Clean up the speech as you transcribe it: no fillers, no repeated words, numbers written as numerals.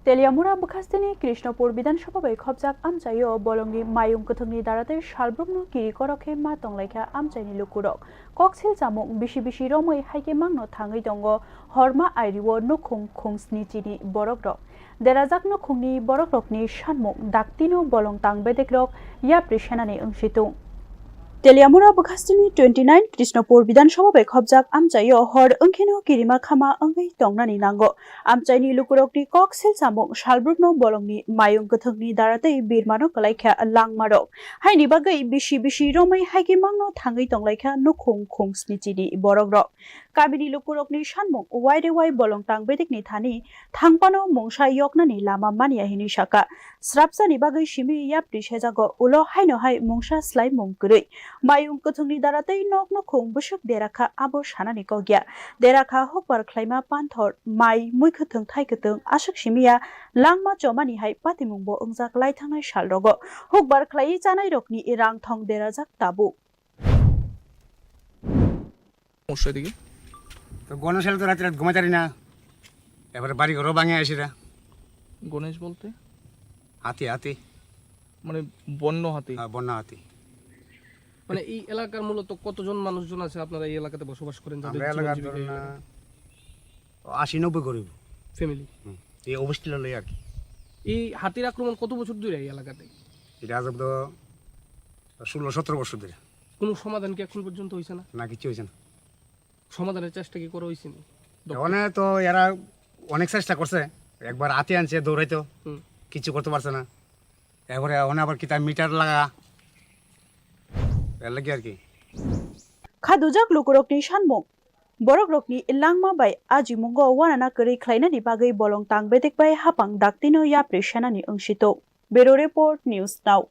तेलियामुरा बखास्तेनि कृष्णपुर विधानसभा बै खबजाक आमचायो बलंनि mayung kwthwngni दाराते सालब्रुमनो किरि करखे मा तंलायखा आमचायनि लुकुरक कक्सेल जामुं बिसि बिसि रमै हाइके मांनो थाङै दङ हरमा आइरिवो नुखुं खुंसनि चिनि बरकरक देराजाक नुखुंनि बरकरकनि सानमुं दाक्तिनो बलं तांबेदेक्रक याप्रिसेनानि ओंसितुं तेलियामुरा बखास्तेनि 29 कृष्णपुर विधानसभा बै खबजाक आमचायो हर ओंखेनो किरिमा खामा ओंगै तंनानि नांगो आमचायनि लुकुरकनि कक्सेल जामुं सालब्रुमनो बलंनि mayung kwthwngनि दाराते बिरमानो कलायखा लांमारक हाइनि बागै बिसि बिसि रमै हाइके मांनो थाङै तंलायखा नुखुं खुंसनि चिनि बरकरक काबिनि लुकुरकनि सानमुं वाइरे वाइ बलं तांबेदेकनि थानि थांपानो मुंसा यकनानि लामा मानिया हिनि साका स्राबसानि बागै सिमि याप्रि सेजागो उलो हाइनो हाइ मुंसा स्लाइ मुंगरै mayung kwthwngनि दाराते नक नुखुं बुसुक देराखा आबो सानानि कगिया देराखा हकबार ख्लाइमा पान्थर माइ मुइखोथों थाइखोथों आसुक सिमिया लांमा चमानि हाइ पातिमुंबो ओंजाक लाइथांनाय सालरगो हकबार ख्लाइ जानाय रकनि रां थं देराजाक ताबु তো গণেশ তো রাতে রাত ঘুমাতে পারি না এবারে বাড়ি ঘরও ভাঙে আসিরা গণেশ বলতে হাতি হাতি মানে বন্য হাতি বন্যা হাতি মানে এই এলাকার মূলত কতজন মানুষজন আছে আপনারা এই এলাকাতে বসবাস করেন যাদের আমরা এলাকার ধরুন 80-90 গরিব ফ্যামিলি এই অবস্থা লই আর কি এই হাতির আক্রমণ কত বছর ধরে এই এলাকাতে এটা আজ তো 16-17 বছর ধরে কোনো সমাধান কি এখন পর্যন্ত হইছে না না কিছু হইছে না সমাধানের চেষ্টা কি করা হইছে না ওখানে তো এরা অনেক চেষ্টা করছে একবার হাতি আনছে দৌড়াইতো কিছু করতে পারছে না এবারে ওখানে আবার কিতা মিটার লাগা এর লাগি আর কি খাদুজাক লুকুরকनि सानमुं बरकरकनि लांमा बाय आजिमुंगो वानाना करै ख्लाइनानि बागै बलं तांबेदेक बाय हापां दाक्तिनो याप्रि सेनानि ओंसितौ बेरो रिपर्ट न्यूज नाउ।